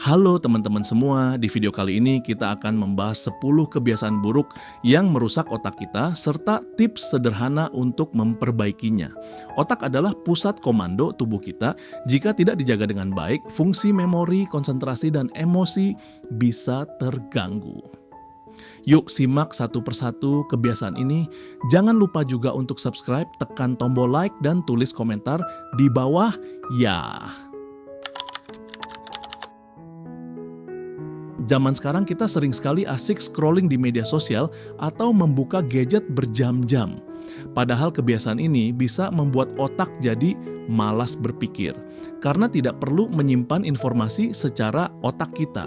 Halo teman-teman semua, di video kali ini kita akan membahas 10 kebiasaan buruk yang merusak otak kita serta tips sederhana untuk memperbaikinya. Otak adalah pusat komando tubuh kita. Jika tidak dijaga dengan baik, fungsi memori, konsentrasi, dan emosi bisa terganggu. Yuk simak satu persatu kebiasaan ini. Jangan lupa juga untuk subscribe, tekan tombol like, dan tulis komentar di bawah ya. Zaman sekarang kita sering sekali asik scrolling di media sosial atau membuka gadget berjam-jam. Padahal kebiasaan ini bisa membuat otak jadi malas berpikir karena tidak perlu menyimpan informasi secara otak kita.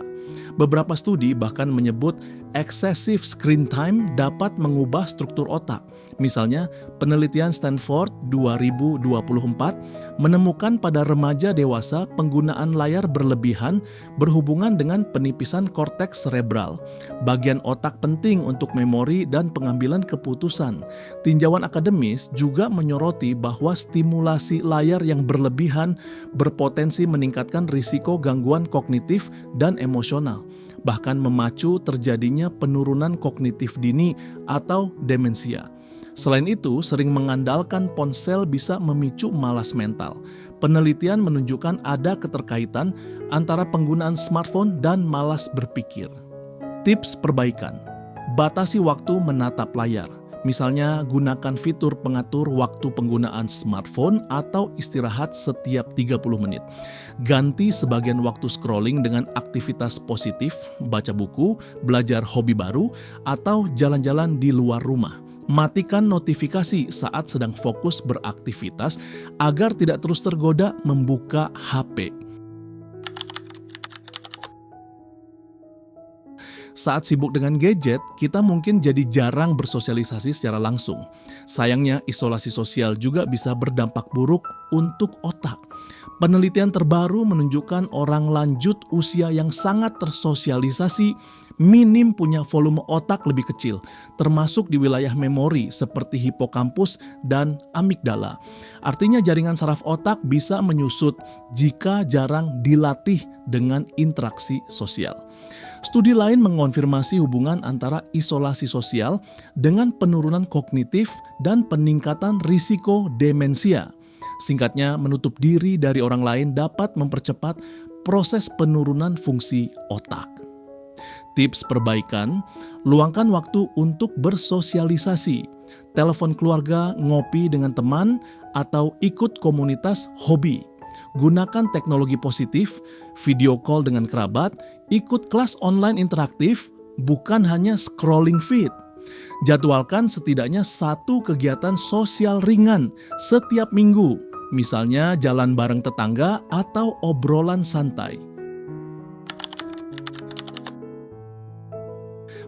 Beberapa studi bahkan menyebut excessive screen time dapat mengubah struktur otak. Misalnya, penelitian Stanford 2024 menemukan pada remaja dewasa penggunaan layar berlebihan berhubungan dengan penipisan korteks cerebral, bagian otak penting untuk memori dan pengambilan keputusan. Tinjauan akademis juga menyoroti bahwa stimulasi layar yang berlebihan berpotensi meningkatkan risiko gangguan kognitif dan emosional, bahkan memacu terjadinya penurunan kognitif dini atau demensia. Selain itu, sering mengandalkan ponsel bisa memicu malas mental. Penelitian menunjukkan ada keterkaitan antara penggunaan smartphone dan malas berpikir. Tips perbaikan: batasi waktu menatap layar. Misalnya, gunakan fitur pengatur waktu penggunaan smartphone atau istirahat setiap 30 menit. Ganti sebagian waktu scrolling dengan aktivitas positif, baca buku, belajar hobi baru, atau jalan-jalan di luar rumah. Matikan notifikasi saat sedang fokus beraktivitas agar tidak terus tergoda membuka HP. Saat sibuk dengan gadget, kita mungkin jadi jarang bersosialisasi secara langsung. Sayangnya, isolasi sosial juga bisa berdampak buruk untuk otak. Penelitian terbaru menunjukkan orang lanjut usia yang sangat tersosialisasi minim punya volume otak lebih kecil, termasuk di wilayah memori seperti hipokampus dan amigdala. Artinya jaringan saraf otak bisa menyusut jika jarang dilatih dengan interaksi sosial. Studi lain mengonfirmasi hubungan antara isolasi sosial dengan penurunan kognitif dan peningkatan risiko demensia. Singkatnya, menutup diri dari orang lain dapat mempercepat proses penurunan fungsi otak. Tips perbaikan: luangkan waktu untuk bersosialisasi, telepon keluarga, ngopi dengan teman, atau ikut komunitas hobi. Gunakan teknologi positif, video call dengan kerabat, ikut kelas online interaktif, bukan hanya scrolling feed. Jadwalkan setidaknya satu kegiatan sosial ringan setiap minggu, misalnya jalan bareng tetangga atau obrolan santai.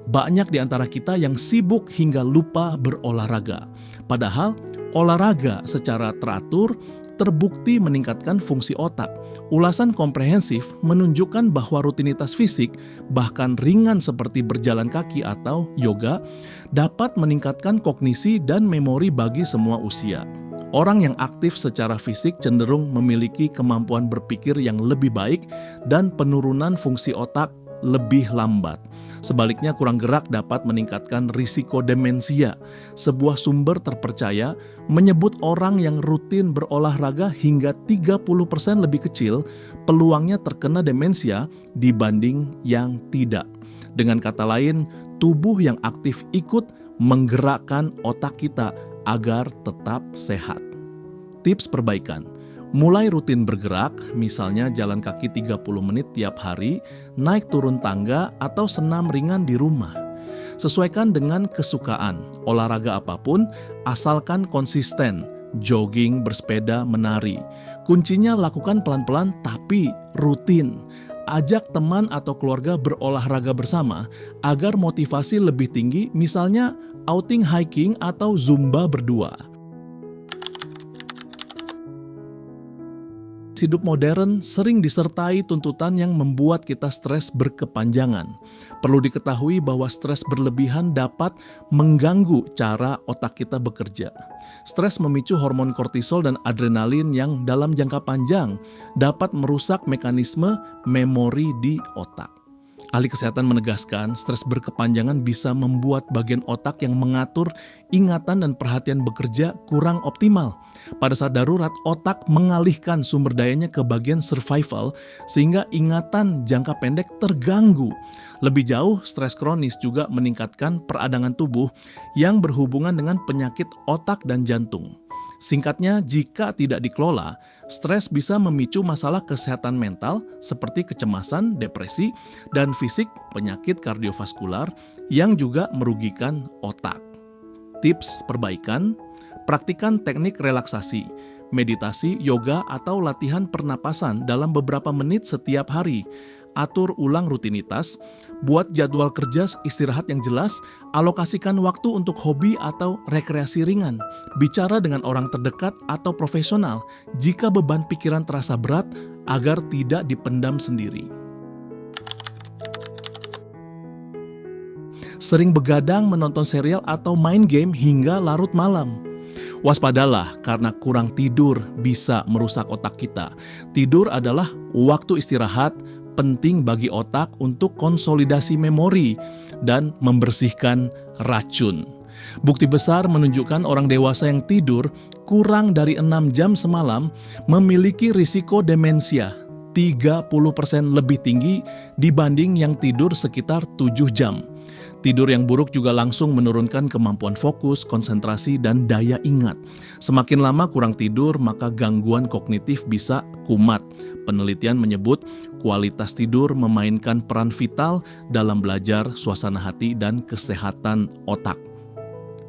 Banyak di antara kita yang sibuk hingga lupa berolahraga. Padahal, olahraga secara teratur terbukti meningkatkan fungsi otak. Ulasan komprehensif menunjukkan bahwa rutinitas fisik, bahkan ringan seperti berjalan kaki atau yoga, dapat meningkatkan kognisi dan memori bagi semua usia. Orang yang aktif secara fisik cenderung memiliki kemampuan berpikir yang lebih baik dan penurunan fungsi otak lebih lambat. Sebaliknya, kurang gerak dapat meningkatkan risiko demensia. Sebuah sumber terpercaya menyebut orang yang rutin berolahraga hingga 30% lebih kecil peluangnya terkena demensia dibanding yang tidak. Dengan kata lain, tubuh yang aktif ikut menggerakkan otak kita agar tetap sehat. Tips perbaikan: mulai rutin bergerak, misalnya jalan kaki 30 menit tiap hari, naik turun tangga, atau senam ringan di rumah. Sesuaikan dengan kesukaan, olahraga apapun, asalkan konsisten, jogging, bersepeda, menari. Kuncinya lakukan pelan-pelan tapi rutin. Ajak teman atau keluarga berolahraga bersama agar motivasi lebih tinggi, misalnya outing hiking atau zumba berdua. Hidup modern sering disertai tuntutan yang membuat kita stres berkepanjangan. Perlu diketahui bahwa stres berlebihan dapat mengganggu cara otak kita bekerja. Stres memicu hormon kortisol dan adrenalin yang dalam jangka panjang dapat merusak mekanisme memori di otak. Ahli kesehatan menegaskan, stres berkepanjangan bisa membuat bagian otak yang mengatur ingatan dan perhatian bekerja kurang optimal. Pada saat darurat, otak mengalihkan sumber dayanya ke bagian survival sehingga ingatan jangka pendek terganggu. Lebih jauh, stres kronis juga meningkatkan peradangan tubuh yang berhubungan dengan penyakit otak dan jantung. Singkatnya, jika tidak dikelola, stres bisa memicu masalah kesehatan mental seperti kecemasan, depresi, dan fisik penyakit kardiovaskular yang juga merugikan otak. Tips perbaikan: praktikan teknik relaksasi, meditasi, yoga, atau latihan pernapasan dalam beberapa menit setiap hari. Atur ulang rutinitas, buat jadwal kerja istirahat yang jelas, alokasikan waktu untuk hobi atau rekreasi ringan. Bicara dengan orang terdekat atau profesional jika beban pikiran terasa berat agar tidak dipendam sendiri. Sering begadang menonton serial atau main game hingga larut malam. Waspadalah karena kurang tidur bisa merusak otak kita. Tidur adalah waktu istirahat penting bagi otak untuk konsolidasi memori dan membersihkan racun. Bukti besar menunjukkan orang dewasa yang tidur kurang dari 6 jam semalam memiliki risiko demensia 30% lebih tinggi dibanding yang tidur sekitar 7 jam. Tidur yang buruk juga langsung menurunkan kemampuan fokus, konsentrasi, dan daya ingat. Semakin lama kurang tidur, maka gangguan kognitif bisa kumat. Penelitian menyebut kualitas tidur memainkan peran vital dalam belajar, suasana hati, dan kesehatan otak.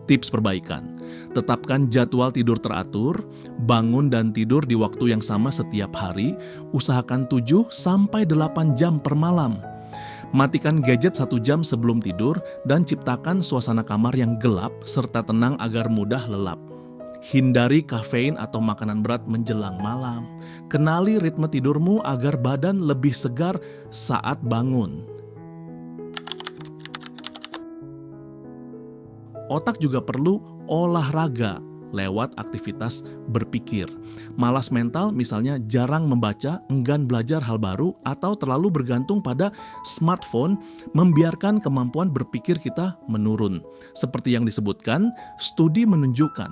Tips perbaikan: tetapkan jadwal tidur teratur, bangun dan tidur di waktu yang sama setiap hari, usahakan 7-8 jam per malam. Matikan gadget 1 jam sebelum tidur dan ciptakan suasana kamar yang gelap serta tenang agar mudah lelap. Hindari kafein atau makanan berat menjelang malam. Kenali ritme tidurmu agar badan lebih segar saat bangun. Otak juga perlu olahraga lewat aktivitas berpikir. Malas mental misalnya jarang membaca, enggan belajar hal baru, atau terlalu bergantung pada smartphone membiarkan kemampuan berpikir kita menurun. Seperti yang disebutkan, studi menunjukkan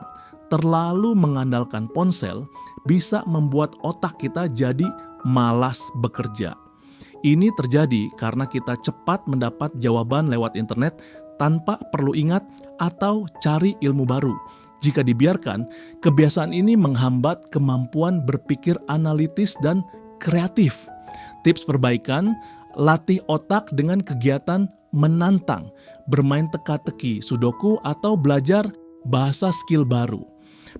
terlalu mengandalkan ponsel bisa membuat otak kita jadi malas bekerja. Ini terjadi karena kita cepat mendapat jawaban lewat internet tanpa perlu ingat atau cari ilmu baru. Jika dibiarkan, kebiasaan ini menghambat kemampuan berpikir analitis dan kreatif. Tips perbaikan: latih otak dengan kegiatan menantang, bermain teka-teki, sudoku, atau belajar bahasa skill baru.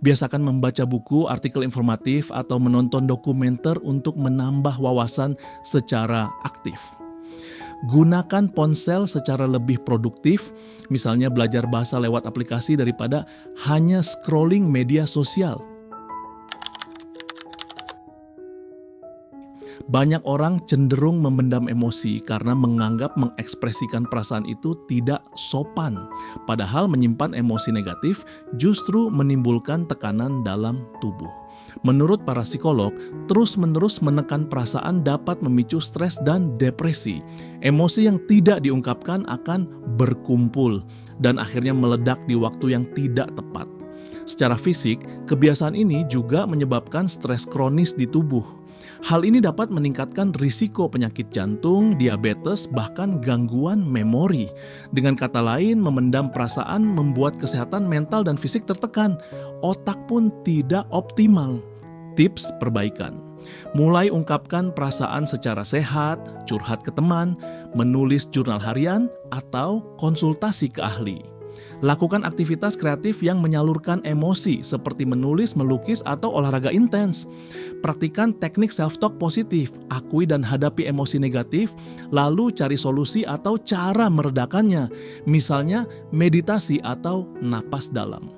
Biasakan membaca buku, artikel informatif, atau menonton dokumenter untuk menambah wawasan secara aktif. Gunakan ponsel secara lebih produktif, misalnya belajar bahasa lewat aplikasi daripada hanya scrolling media sosial. Banyak orang cenderung memendam emosi karena menganggap mengekspresikan perasaan itu tidak sopan. Padahal menyimpan emosi negatif justru menimbulkan tekanan dalam tubuh. Menurut para psikolog, terus-menerus menekan perasaan dapat memicu stres dan depresi. Emosi yang tidak diungkapkan akan berkumpul dan akhirnya meledak di waktu yang tidak tepat. Secara fisik, kebiasaan ini juga menyebabkan stres kronis di tubuh. Hal ini dapat meningkatkan risiko penyakit jantung, diabetes, bahkan gangguan memori. Dengan kata lain, memendam perasaan membuat kesehatan mental dan fisik tertekan. Otak pun tidak optimal. Tips perbaikan: mulai ungkapkan perasaan secara sehat, curhat ke teman, menulis jurnal harian, atau konsultasi ke ahli. Lakukan aktivitas kreatif yang menyalurkan emosi seperti menulis, melukis, atau olahraga intens. Praktikan teknik self-talk positif, akui dan hadapi emosi negatif, lalu cari solusi atau cara meredakannya, misalnya meditasi atau napas dalam.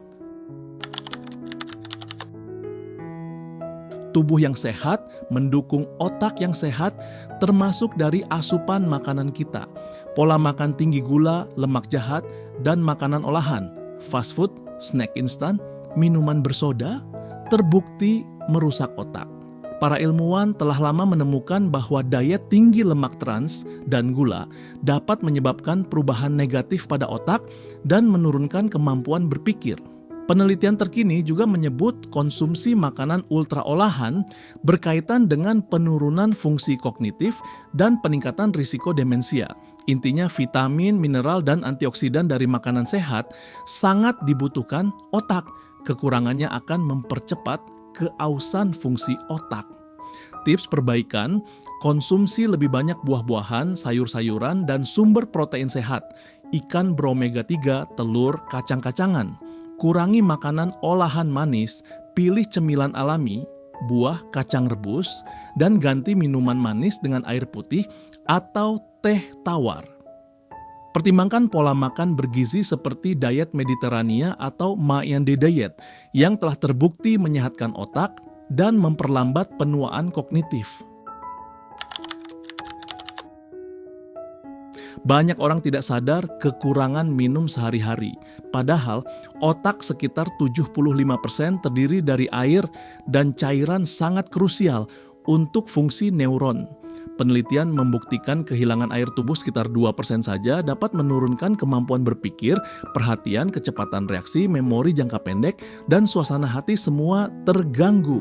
tubuh yang sehat, mendukung otak yang sehat, termasuk dari asupan makanan kita. Pola makan tinggi gula, lemak jahat, dan makanan olahan, fast food, snack instan, minuman bersoda, terbukti merusak otak. Para ilmuwan telah lama menemukan bahwa diet tinggi lemak trans dan gula dapat menyebabkan perubahan negatif pada otak dan menurunkan kemampuan berpikir. Penelitian terkini juga menyebut konsumsi makanan ultra olahan berkaitan dengan penurunan fungsi kognitif dan peningkatan risiko demensia. Intinya vitamin, mineral, dan antioksidan dari makanan sehat sangat dibutuhkan otak. Kekurangannya akan mempercepat keausan fungsi otak. Tips perbaikan, konsumsi lebih banyak buah-buahan, sayur-sayuran, dan sumber protein sehat, ikan beromega 3, telur, kacang-kacangan. Kurangi makanan olahan manis, pilih cemilan alami, buah, kacang rebus, dan ganti minuman manis dengan air putih atau teh tawar. Pertimbangkan pola makan bergizi seperti diet Mediterania atau Mayande diet yang telah terbukti menyehatkan otak dan memperlambat penuaan kognitif. Banyak orang tidak sadar kekurangan minum sehari-hari. Padahal otak sekitar 75% terdiri dari air dan cairan sangat krusial untuk fungsi neuron. Penelitian membuktikan kehilangan air tubuh sekitar 2% saja dapat menurunkan kemampuan berpikir, perhatian, kecepatan reaksi, memori jangka pendek, dan suasana hati semua terganggu.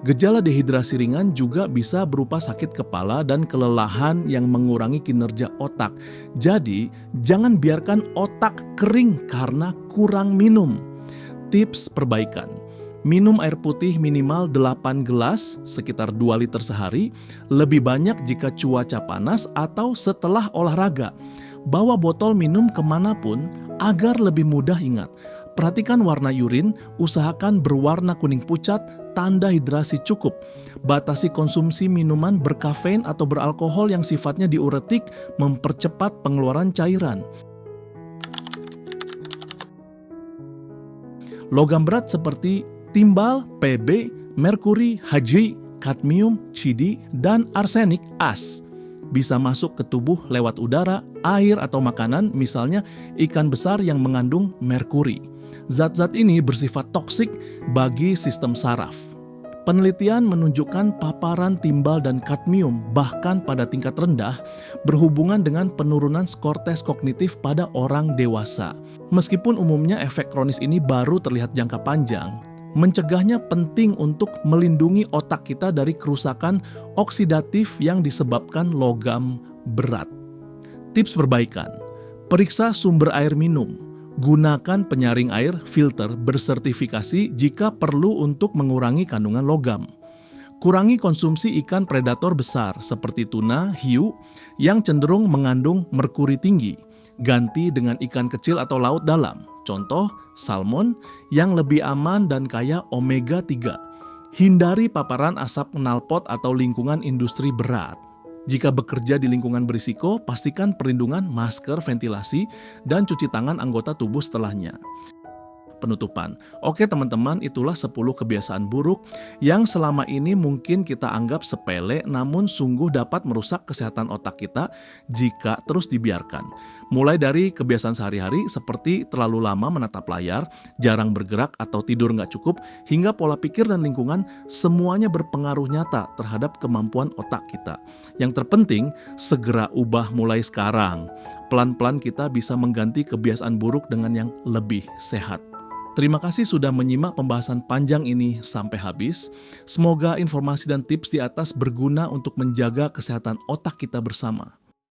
Gejala dehidrasi ringan juga bisa berupa sakit kepala dan kelelahan yang mengurangi kinerja otak. Jadi, jangan biarkan otak kering karena kurang minum. Tips perbaikan. Minum air putih minimal 8 gelas, sekitar 2 liter sehari, lebih banyak jika cuaca panas atau setelah olahraga. Bawa botol minum kemanapun agar lebih mudah ingat. Perhatikan warna urin, usahakan berwarna kuning pucat, tanda hidrasi cukup. Batasi konsumsi minuman berkafein atau beralkohol yang sifatnya diuretik, mempercepat pengeluaran cairan. Logam berat seperti timbal, Pb, merkuri, Hg, kadmium, Cd, dan arsenik As bisa masuk ke tubuh lewat udara, air, atau makanan, misalnya ikan besar yang mengandung merkuri. Zat-zat ini bersifat toksik bagi sistem saraf. Penelitian menunjukkan paparan timbal dan kadmium bahkan pada tingkat rendah berhubungan dengan penurunan skor tes kognitif pada orang dewasa. Meskipun umumnya efek kronis ini baru terlihat jangka panjang, mencegahnya penting untuk melindungi otak kita dari kerusakan oksidatif yang disebabkan logam berat. Tips perbaikan. Periksa sumber air minum. Gunakan penyaring air filter bersertifikasi jika perlu untuk mengurangi kandungan logam. Kurangi konsumsi ikan predator besar seperti tuna, hiu yang cenderung mengandung merkuri tinggi. Ganti dengan ikan kecil atau laut dalam. Contoh, salmon yang lebih aman dan kaya omega 3. Hindari paparan asap knalpot atau lingkungan industri berat. Jika bekerja di lingkungan berisiko, pastikan perlindungan masker, ventilasi, dan cuci tangan anggota tubuh setelahnya. Penutupan. Oke teman-teman, itulah 10 kebiasaan buruk yang selama ini mungkin kita anggap sepele namun sungguh dapat merusak kesehatan otak kita jika terus dibiarkan. Mulai dari kebiasaan sehari-hari seperti terlalu lama menatap layar, jarang bergerak atau tidur nggak cukup, hingga pola pikir dan lingkungan semuanya berpengaruh nyata terhadap kemampuan otak kita. Yang terpenting, segera ubah mulai sekarang. Pelan-pelan kita bisa mengganti kebiasaan buruk dengan yang lebih sehat. Terima kasih sudah menyimak pembahasan panjang ini sampai habis. Semoga informasi dan tips di atas berguna untuk menjaga kesehatan otak kita bersama.